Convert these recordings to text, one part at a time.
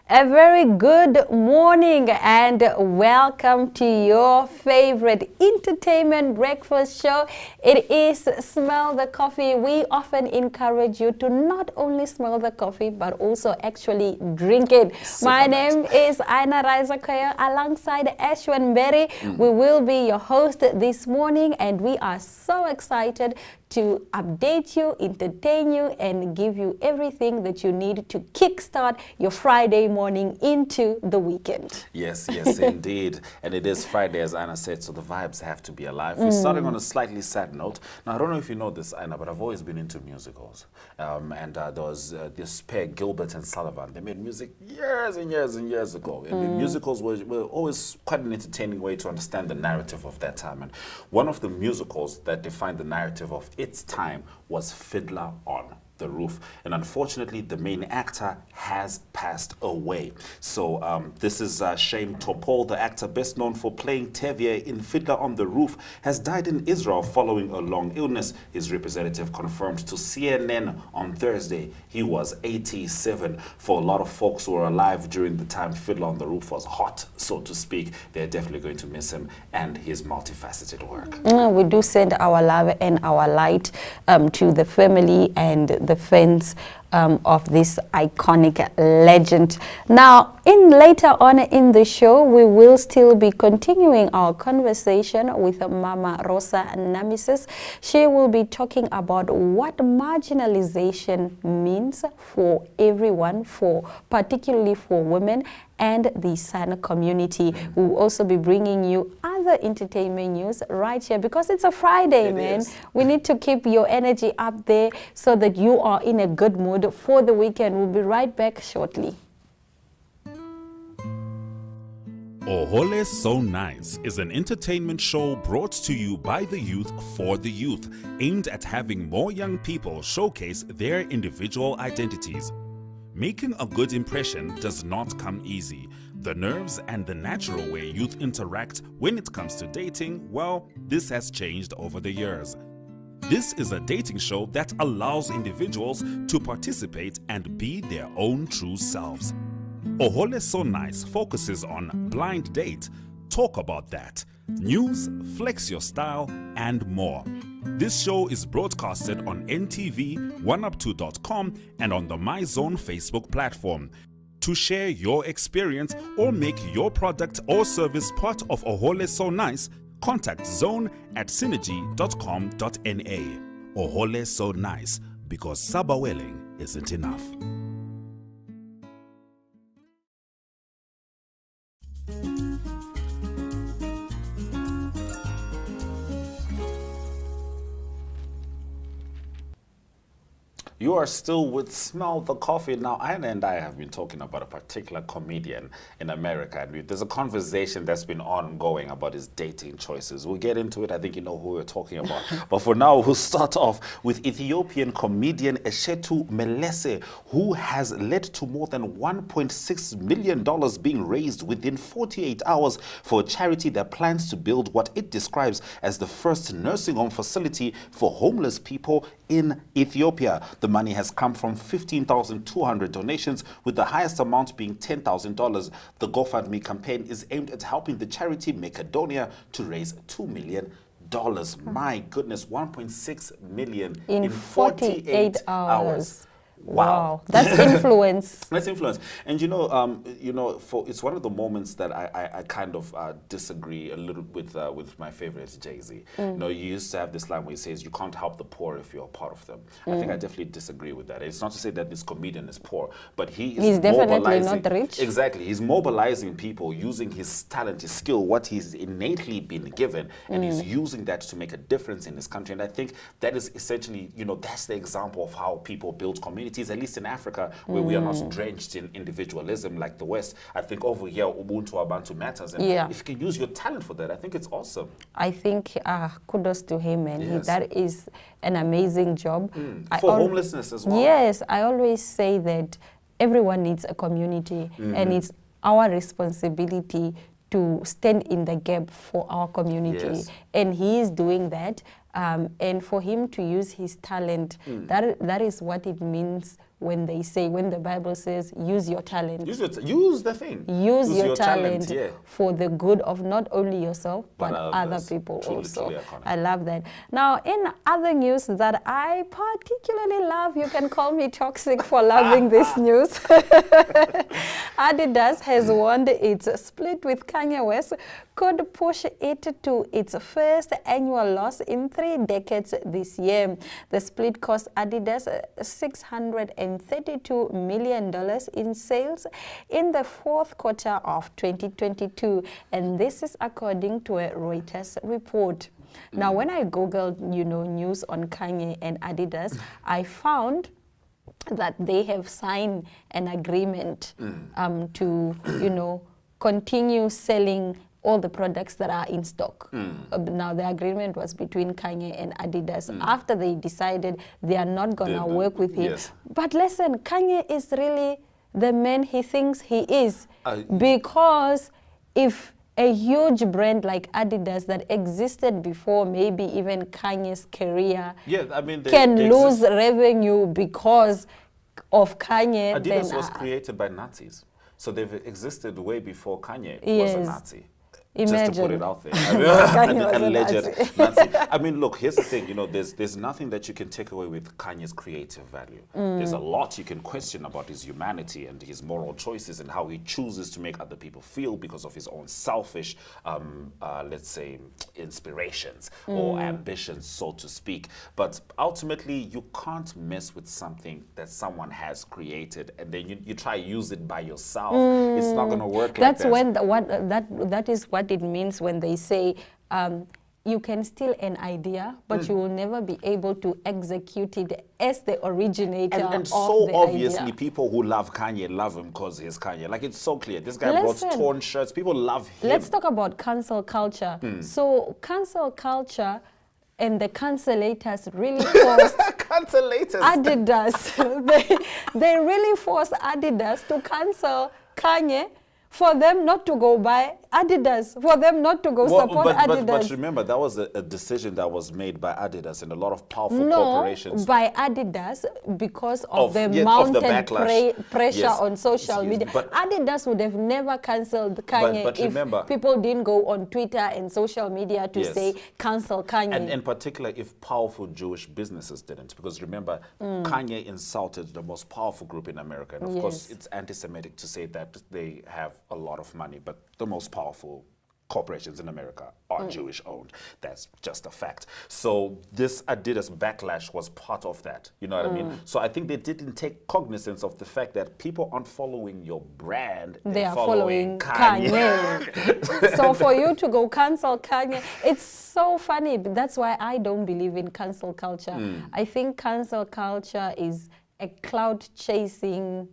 A very good morning and welcome to your favorite entertainment breakfast show. It is Smell the Coffee. We often encourage you to not only smell the coffee but also actually drink it. My name is Aina Raizakaya alongside Ashwin Berry. We will be your host this morning and we are so excited to update you, entertain you, and give you everything that you need to kickstart your Friday morning into the weekend. Yes, indeed. And it is Friday, as Anna said, so the vibes have to be alive. We're starting on a slightly sad note. Now, I don't know if you know this, Anna, but I've always been into musicals. There was this pair, Gilbert and Sullivan. They made music years and years and years ago. And the musicals were always quite an entertaining way to understand the narrative of that time. And one of the musicals that defined the narrative of its time was Fiddler on the Roof, and unfortunately the main actor has passed away. So this is Shame Topol, the actor best known for playing Tevye in Fiddler on the Roof, has died in Israel following a long illness. His representative confirmed to CNN on Thursday he was 87. For a lot of folks who were alive during the time Fiddler on the Roof was hot, so to speak, they're definitely going to miss him and his multifaceted work. We do send our love and our light to the family and the fans of this iconic legend. Now, later on in the show, we will still be continuing our conversation with Mama Rosa Namises. She will be talking about what marginalization means for everyone, particularly for women and the San community. We will also be bringing you other entertainment news right here because it's a Friday, man. We need to keep your energy up there so that you are in a good mood for the weekend. We'll be right back shortly. Ohole So Nice is an entertainment show brought to you by the youth for the youth, aimed at having more young people showcase their individual identities. Making a good impression does not come easy. The nerves and the natural way youth interact when it comes to dating, well, this has changed over the years. This is a dating show that allows individuals to participate and be their own true selves. Ohole So Nice focuses on blind date, talk about that, news, flex your style, and more. This show is broadcasted on NTV, 1up2.com, and on the MyZone Facebook platform. To share your experience or make your product or service part of Ohole So Nice, contact Zone at synergy.com.na. Ohole So Nice, because Sabawelling isn't enough. You are still with Smell the Coffee. Now, Anna and I have been talking about a particular comedian in America. And there's a conversation that's been ongoing about his dating choices. We'll get into it. I think you know who we're talking about. But for now, we'll start off with Ethiopian comedian Eshetu Melese, who has led to more than $1.6 million being raised within 48 hours for a charity that plans to build what it describes as the first nursing home facility for homeless people in Ethiopia. The money has come from 15,200 donations, with the highest amount being $10,000. The GoFundMe campaign is aimed at helping the charity Macedonia to raise $2 million. My goodness, 1.6 million in 48 hours. Wow, that's influence. That's influence. And it's one of the moments that I kind of disagree a little with my favorite Jay-Z. You know, you used to have this line where he says, you can't help the poor if you're a part of them. I think I definitely disagree with that. It's not to say that this comedian is poor, but he's definitely not rich. Exactly. He's mobilizing people using his talent, his skill, what he's innately been given, and he's using that to make a difference in his country. And I think that is essentially, that's the example of how people build communities, at least in Africa, where we are not drenched in individualism like the West. I think over here, Ubuntu Abantu matters. And if you can use your talent for that, I think it's awesome. I think kudos to him, and that is an amazing job. For homelessness as well. Yes, I always say that everyone needs a community, and it's our responsibility to stand in the gap for our community. And he is doing that. And for him to use his talent, that is what it means when the Bible says, use your talent. Use the thing. Use your talent yeah. for the good of not only yourself, but other people also. I love that. Now, in other news that I particularly love, you can call me toxic for loving this news. Adidas has warned its split with Kanye West could push it to its first annual loss in 3 decades this year. The split cost Adidas $632 million in sales in the fourth quarter of 2022, and this is according to a Reuters report. Now, when I googled, news on Kanye and Adidas, I found that they have signed an agreement to, continue selling all the products that are in stock. Now, the agreement was between Kanye and Adidas after they decided they are not going to work with him. Yes. But listen, Kanye is really the man he thinks he is. Because if a huge brand like Adidas that existed before maybe even Kanye's career can lose revenue because of Kanye. Adidas was created by Nazis. So they've existed way before Kanye was a Nazi. Imagine. Just to put it out there. An alleged Nazi. I mean, look, here's the thing. There's nothing that you can take away with Kanye's creative value. There's a lot you can question about his humanity and his moral choices and how he chooses to make other people feel because of his own selfish, let's say, inspirations or ambitions, so to speak. But ultimately, you can't mess with something that someone has created and then you try to use it by yourself. It's not going to work like that. That's when that is what it means when they say you can steal an idea, but you will never be able to execute it as the originator and of so the obviously idea. People who love Kanye love him because he's Kanye. Like, it's so clear. This guy brought torn shirts. People love him. Let's talk about cancel culture. So cancel culture and the cancelators really forced Adidas. they really forced Adidas to cancel Kanye for them not to go buy Adidas, for them not to go support Adidas. But remember, that was a decision that was made by Adidas and a lot of powerful corporations. By Adidas because of the mounted pressure on social media. But Adidas would have never cancelled Kanye if people didn't go on Twitter and social media to say cancel Kanye. And in particular, if powerful Jewish businesses didn't. Because remember, Kanye insulted the most powerful group in America. And of course, it's anti-Semitic to say that they have a lot of money, but the most powerful corporations in America are Jewish owned. That's just a fact. So this Adidas backlash was part of that. You know what I mean? So I think they didn't take cognizance of the fact that people aren't following your brand. They are following Kanye. So for you to go cancel Kanye, it's so funny. But that's why I don't believe in cancel culture. I think cancel culture is a cloud chasing,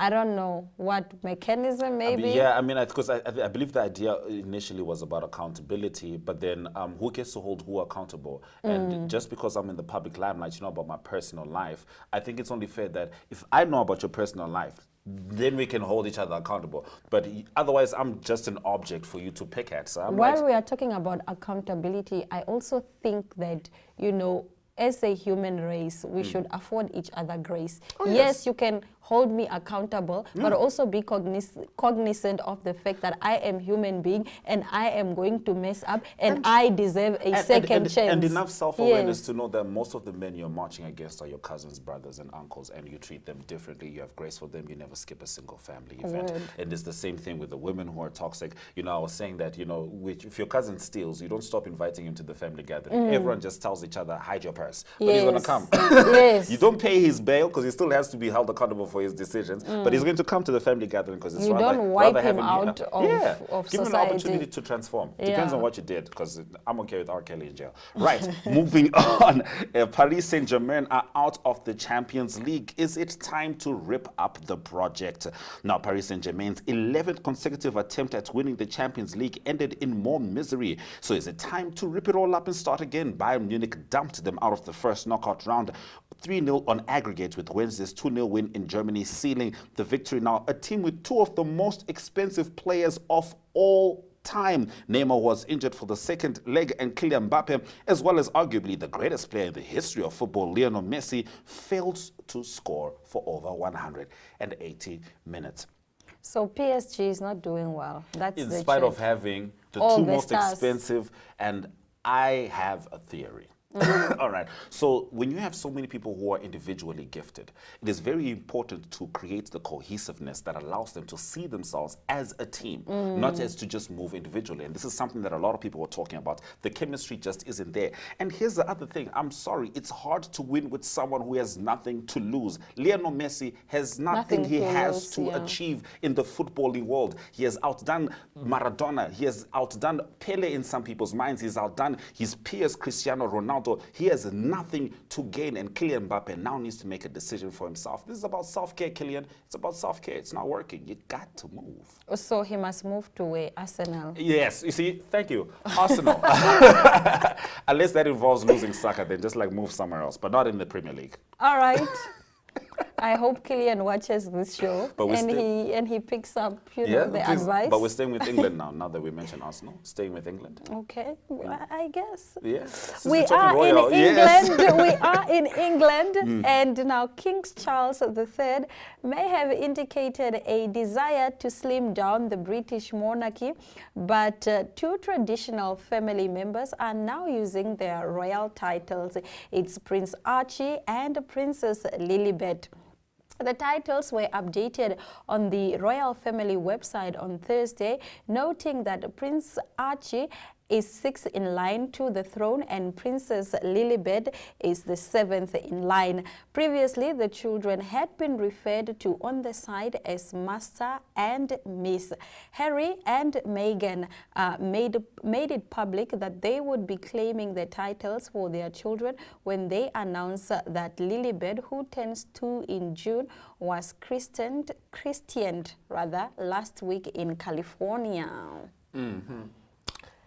I don't know what mechanism, maybe. Because I believe the idea initially was about accountability, but then who gets to hold who accountable? And just because I'm in the public limelight, about my personal life, I think it's only fair that if I know about your personal life, then we can hold each other accountable. But otherwise, I'm just an object for you to pick at. So while we are talking about accountability, I also think that, as a human race, we should afford each other grace. Yes, you can hold me accountable, but also be cognizant of the fact that I am human being and I am going to mess up and I deserve a second chance. And enough self-awareness to know that most of the men you're marching against are your cousins, brothers, and uncles, and you treat them differently. You have grace for them. You never skip a single family event. And it's the same thing with the women who are toxic. I was saying that, if your cousin steals, you don't stop inviting him to the family gathering. Everyone just tells each other, hide your purse. But he's going to come. You don't pay his bail because he still has to be held accountable for his decisions. But he's going to come to the family gathering because it's rather wipe him out of give society. him an opportunity to transform. Depends on what you did, because I'm okay with R. Kelly in jail. Right, moving on. Paris Saint-Germain are out of the Champions League. Is it time to rip up the project? Now, Paris Saint-Germain's 11th consecutive attempt at winning the Champions League ended in more misery. So is it time to rip it all up and start again? Bayern Munich dumped them out of the first knockout round, 3-0 on aggregate, with Wednesday's 2-0 win in Germany sealing the victory. Now, a team with two of the most expensive players of all time. Neymar was injured for the second leg, and Kylian Mbappe, as well as arguably the greatest player in the history of football, Lionel Messi, failed to score for over 180 minutes. So PSG is not doing well. That's In the spite check. of having the All two the most stars. expensive, and I have a theory. All right. So when you have so many people who are individually gifted, it is very important to create the cohesiveness that allows them to see themselves as a team, not as to just move individually. And this is something that a lot of people are talking about. The chemistry just isn't there. And here's the other thing. I'm sorry. It's hard to win with someone who has nothing to lose. Lionel Messi has nothing he has to achieve in the footballing world. He has outdone Maradona. He has outdone Pele in some people's minds. He's outdone his peers, Cristiano Ronaldo. He has nothing to gain, and Kylian Mbappe now needs to make a decision for himself. This is about self-care, Kylian. It's about self-care. It's not working. You got to move. So he must move to where? Arsenal. Yes, you see, thank you. Arsenal. Unless that involves losing Saka, then just like move somewhere else, but not in the Premier League. All right. I hope Kylian watches this show But and he picks up the please, advice. But we're staying with England now that we mentioned Arsenal. Staying with England. Okay, I guess. Yes. We are in England. Yes. We are in England, and now King Charles III may have indicated a desire to slim down the British monarchy, but two traditional family members are now using their royal titles. It's Prince Archie and Princess Lilibet. The titles were updated on the royal family website on Thursday, noting that Prince Archie is 6th in line to the throne and Princess Lilibet is the 7th in line. Previously, the children had been referred to on the side as Master and Miss. Harry and Meghan made it public that they would be claiming the titles for their children when they announced that Lilibet, who turns 2 in June, was christened last week in California.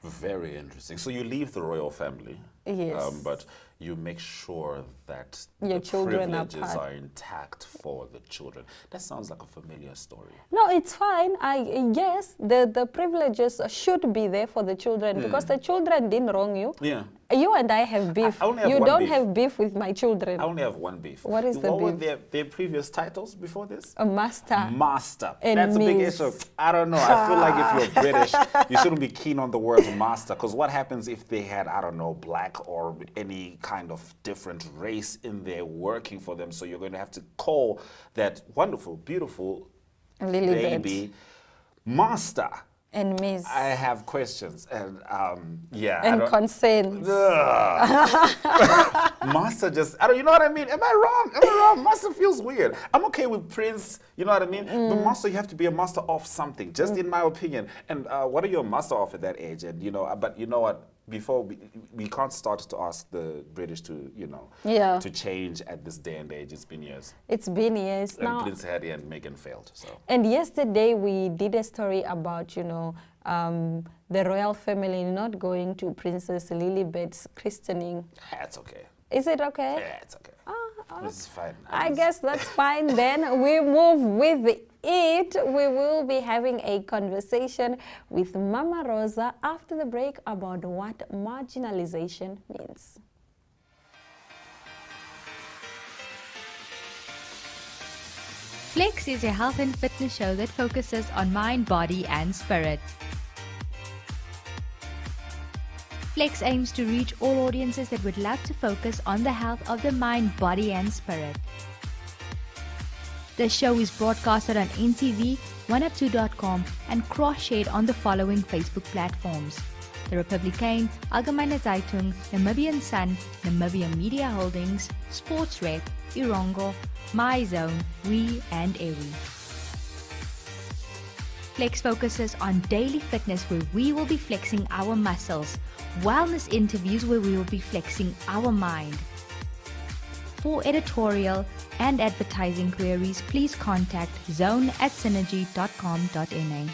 Very interesting. So you leave the royal family, yes, but you make sure that your the children privileges are intact for the children. That sounds like a familiar story. No, it's fine. Yes, the privileges should be there for the children because the children didn't wrong you. Yeah. You and I have beef. I only have you one don't beef. have beef with my children. I only have one beef. What is the What were beef? their previous titles before this? A master. Master. And That's a big Miss. issue. I don't know. I feel like if you're British, you shouldn't be keen on the word master, because what happens if they had, I don't know, black or any kind of different race in there working for them? So you're going to have to call that wonderful, beautiful Lilibet. baby master. And Miss. I have questions, and yeah. And concerns. Master just, you know what I mean? Am I wrong? Am I wrong? Master feels weird. I'm okay with Prince, you know what I mean? But master, you have to be a master of something, just in my opinion. And what are you a master of at that age? And, but you know what? Before we can't start to ask the British to, to change at this day and age. It's been years. It's been years And now. Prince Harry and Meghan failed. So. And yesterday we did a story about, the royal family not going to Princess Lilibet's christening. That's okay. Is it okay? Yeah, it's okay. It's fine. I guess that's fine then. We move with it. We will be having a conversation with Mama Rosa after the break about what marginalization means. Flex is a health and fitness show that focuses on mind, body and spirit. Flex aims to reach all audiences that would love to focus on the health of the mind, body and spirit. The show is broadcasted on NTV, 1up2.com and cross-shared on the following Facebook platforms: The Republican, Algemeine Zeitung, Namibian Sun, Namibian Media Holdings, Sports Rep, Irongo, MyZone, We and Ewi. Flex focuses on daily fitness where we will be flexing our muscles, wellness interviews where we will be flexing our mind. For editorial and advertising queries, please contact zone@synergy.com.na.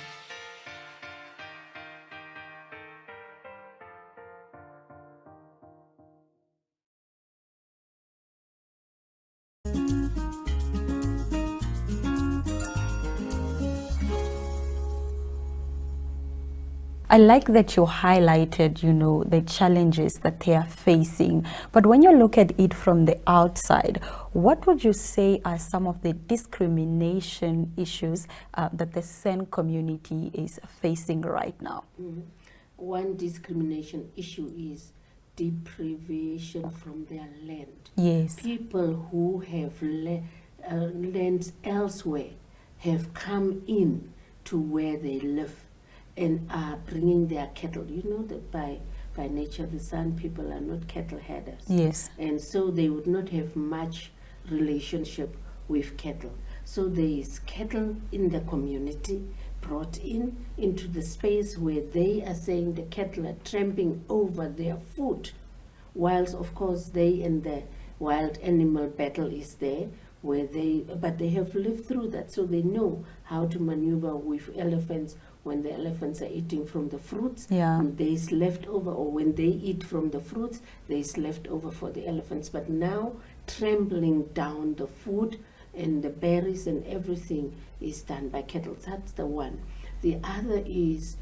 I like that you highlighted, the challenges that they are facing. But when you look at it from the outside, what would you say are some of the discrimination issues that the San community is facing right now? One discrimination issue is deprivation from their land. Yes. People who have lands elsewhere have come in to where they live and are bringing their cattle. You know that by nature, the San people are not cattle headers. Yes. And so they would not have much relationship with cattle. So there is cattle in the community brought into the space where they are saying the cattle are tramping over their food, whilst of course they and the wild animal battle is there, but they have lived through that, so they know how to maneuver with elephants when the elephants are eating from the fruits. Yeah. And there's leftover, or when they eat from the fruits, there's leftover for the elephants. But now trampling down the food and the berries and everything is done by cattle. That's the one. The other is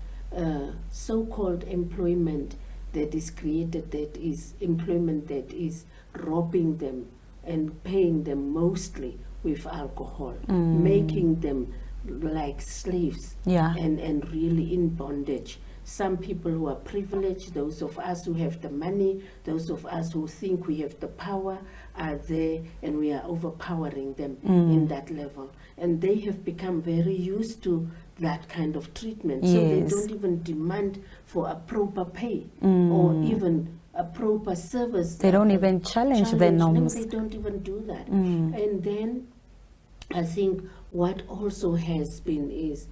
so-called employment that is created, that is employment that is robbing them and paying them mostly with alcohol, making them like slaves, and really in bondage. Some people who are privileged, those of us who have the money, those of us who think we have the power are there, and we are overpowering them in that level. And they have become very used to that kind of treatment. So they don't even demand for a proper pay or even a proper service. They don't even challenge the norms. No, they don't even do that. And then I think what also has been is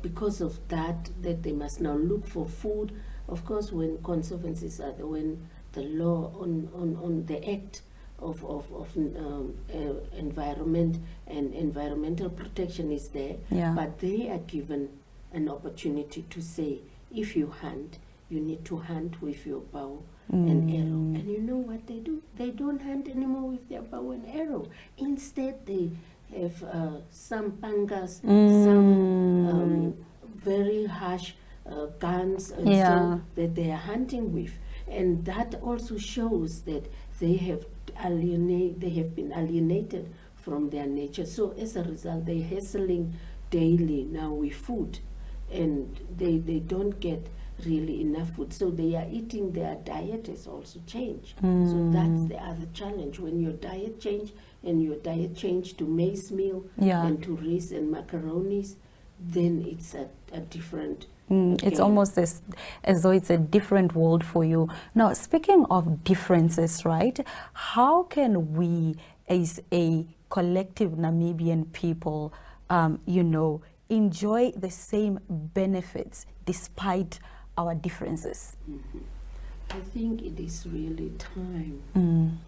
because of that they must now look for food. Of course, when conservancies are when the law on the act of environment and environmental protection is there, but they are given an opportunity to say, if you hunt, you need to hunt with your bow and arrow. And you know what they do? They don't hunt anymore with their bow and arrow. Instead, they have some pangas, some very harsh guns and so that they are hunting with. And that also shows that they have been alienated from their nature. So as a result, they're hassling daily now with food, and they don't get really enough food. So they are eating, their diet has also changed. So that's the other challenge. When your diet change and your diet change to maize meal and to rice and macaronis, then it's a different it's almost as though it's a different world for you. Now, speaking of differences, right, how can we as a collective Namibian people, enjoy the same benefits despite our differences? I think it is really time.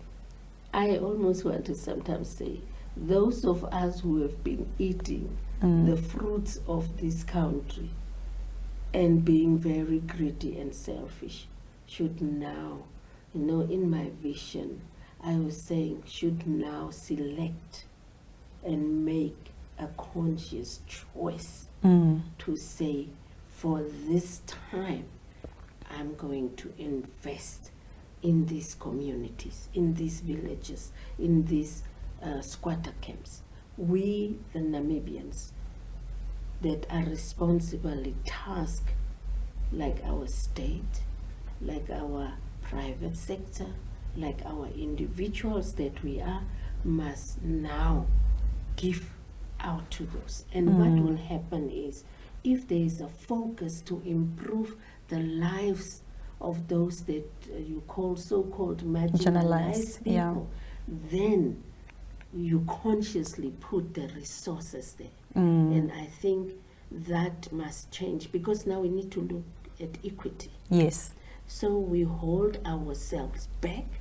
I almost want to sometimes say, those of us who have been eating the fruits of this country and being very greedy and selfish should now, in my vision, I was saying, should now select and make a conscious choice to say, for this time, I'm going to invest in these communities, in these villages, in these squatter camps. We, the Namibians, that are responsibly tasked, like our state, like our private sector, like our individuals that we are, must now give out to those. And what will happen is, if there is a focus to improve the lives of those that you call so-called marginalized people, then you consciously put the resources there. And I think that must change, because now we need to look at equity. Yes. So we hold ourselves back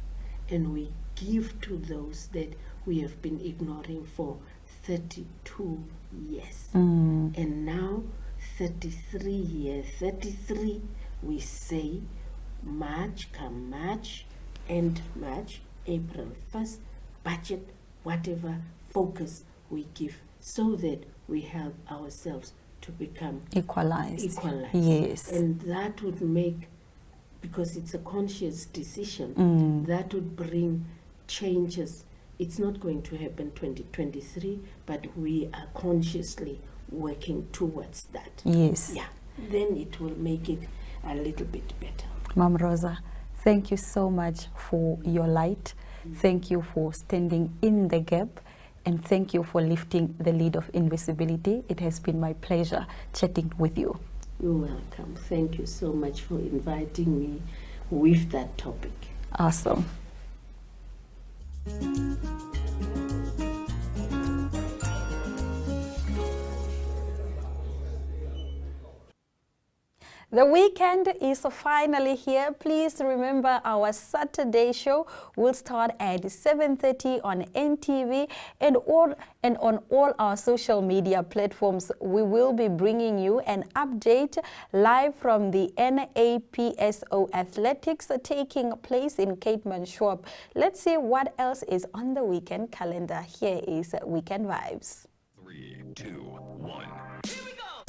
and we give to those that we have been ignoring for 32 years. And now 33 years, 33, we say March, come March, end March, April 1st, budget, whatever focus we give, so that we help ourselves to become equalized. equalized. Yes. And that would make, because it's a conscious decision, that would bring changes. It's not going to happen 2023, but we are consciously working towards that. Yes. Yeah, then it will make it a little bit better. Mom Rosa, thank you so much for your light. Thank you for standing in the gap. And thank you for lifting the lid of invisibility. It has been my pleasure chatting with you. You're welcome. Thank you so much for inviting me with that topic. Awesome. The weekend is finally here. Please remember our Saturday show will start at 7:30 on NTV and on all our social media platforms. We will be bringing you an update live from the NAPSO Athletics taking place in Cape Manshop. Let's see what else is on the weekend calendar. Here is Weekend Vibes. 3, 2, 1.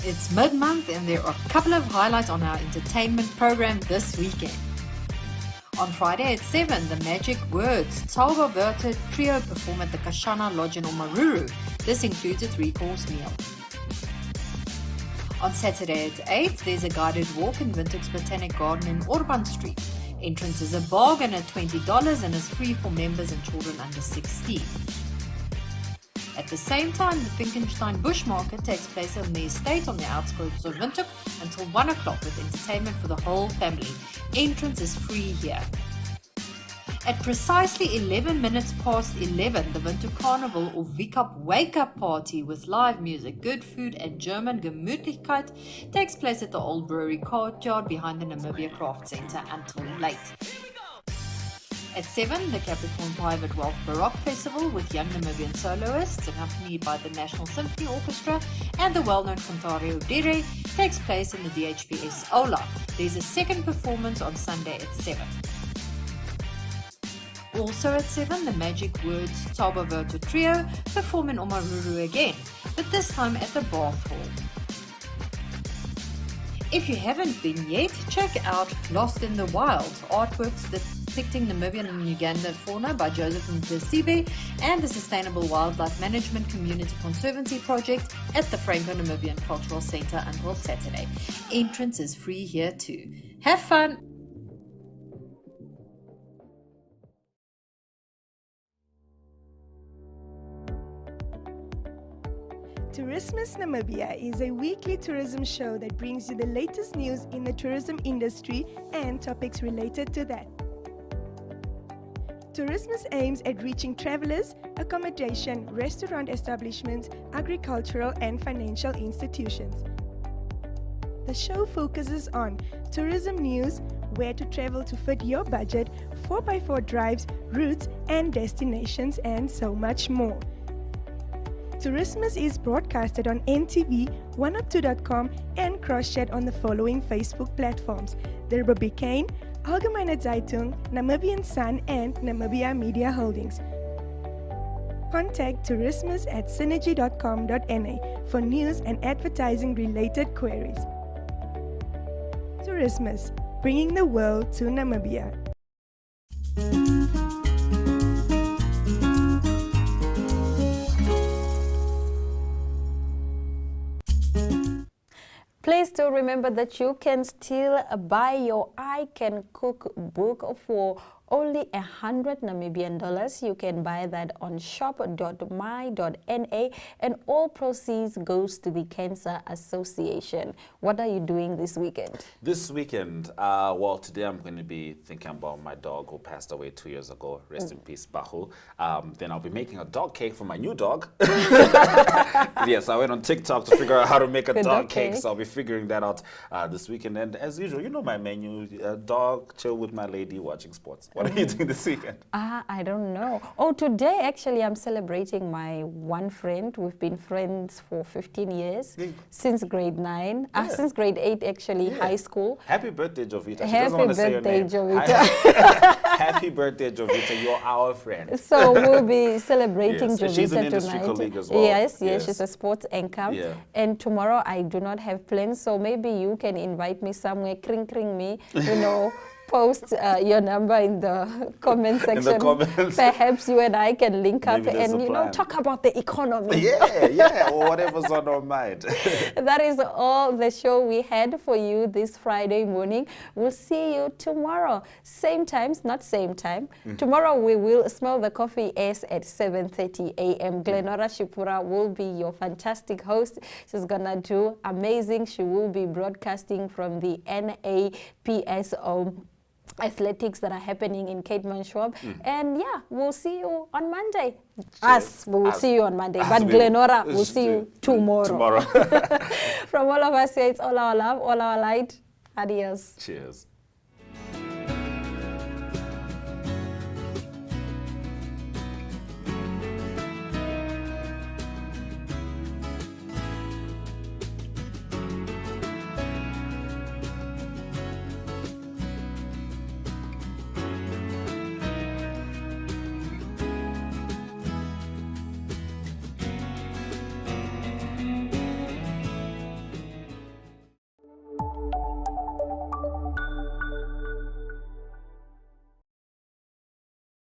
It's mid-month and there are a couple of highlights on our entertainment program this weekend. On Friday at 7, the Magic Words Tauba Verta Trio perform at the Kashana Lodge in Omaruru. This includes a 3-course meal. On Saturday at 8, there's a guided walk in Windhoek's Botanic Garden in Orban Street. Entrance is a bargain at $20 and is free for members and children under 16. At the same time, the Finkenstein Bush Market takes place on the estate on the outskirts of Windhoek until 1 o'clock with entertainment for the whole family. Entrance is free here. At precisely 11 minutes past 11, the Windhoek Carnival or Wake-Up Wake-Up Party with live music, good food and German Gemütlichkeit takes place at the Old Brewery Courtyard behind the Namibia Craft Centre until late. At 7, the Capricorn Private Wealth Baroque Festival with young Namibian soloists accompanied by the National Symphony Orchestra and the well-known Cantario Dere takes place in the DHPS Ola. There's a second performance on Sunday at 7. Also at 7, the Magic Words Tauba Verta Trio perform in Omaruru again, but this time at the Bath Hall. If you haven't been yet, check out Lost in the Wild, artworks depicting Namibian and Uganda fauna by Joseph Ntesibe and the Sustainable Wildlife Management Community Conservancy Project at the Franco-Namibian Cultural Centre until Saturday. Entrance is free here too. Have fun! Tourismus Namibia is a weekly tourism show that brings you the latest news in the tourism industry and topics related to that. Tourismus aims at reaching travelers, accommodation, restaurant establishments, agricultural and financial institutions. The show focuses on tourism news, where to travel to fit your budget, 4x4 drives, routes and destinations, and so much more. Tourismus is broadcasted on NTV, 1up2.com and cross-chat on the following Facebook platforms: the Republikein, Algemeine Zeitung, Namibian Sun and Namibia Media Holdings. Contact Tourismus at synergy.com.na for news and advertising related queries. Tourismus, bringing the world to Namibia. Please do remember that you can still buy your I Can Cook book for only 100 Namibian dollars. You can buy that on shop.my.na and all proceeds goes to the Cancer Association. What are you doing this weekend? This weekend, well, today I'm going to be thinking about my dog who passed away 2 years ago. Rest in peace, Bahu. Then I'll be making a dog cake for my new dog. Yes, I went on TikTok to figure out how to make a dog cake, so I'll be figuring that out this weekend. And as usual, you know my menu, dog, chill with my lady, watching sports. What are you doing this weekend? I don't know. Oh, today actually I'm celebrating my one friend. We've been friends for 15 years, since grade 9. Since grade 8 actually, high school. Happy birthday, Jovita. She doesn't Happy want to say your birthday, name. Jovita. Happy birthday, Jovita. You're our friend. So we'll be celebrating Yes. Jovita She's an industry tonight. colleague as well. Yes, Yes. she's a sports anchor. Yeah. And tomorrow I do not have plans, so maybe you can invite me somewhere, kring me, you know. Post your number in the comment section. In the comments. Perhaps you and I can link up Maybe there's and, a you know, plan. talk about the economy. Yeah, or whatever's on our mind. That is all the show we had for you this Friday morning. We'll see you tomorrow. Same times, not same time. Tomorrow we will smell the coffee as at 7:30 a.m. Glenora Shipura will be your fantastic host. She's going to do amazing. She will be broadcasting from the NAPSO athletics that are happening in Cape Manshwab. And yeah, we'll see you on Monday. We'll see you on Monday. But Glenora, we'll see you tomorrow. From all of us here, it's all our love, all our light. Adios. Cheers.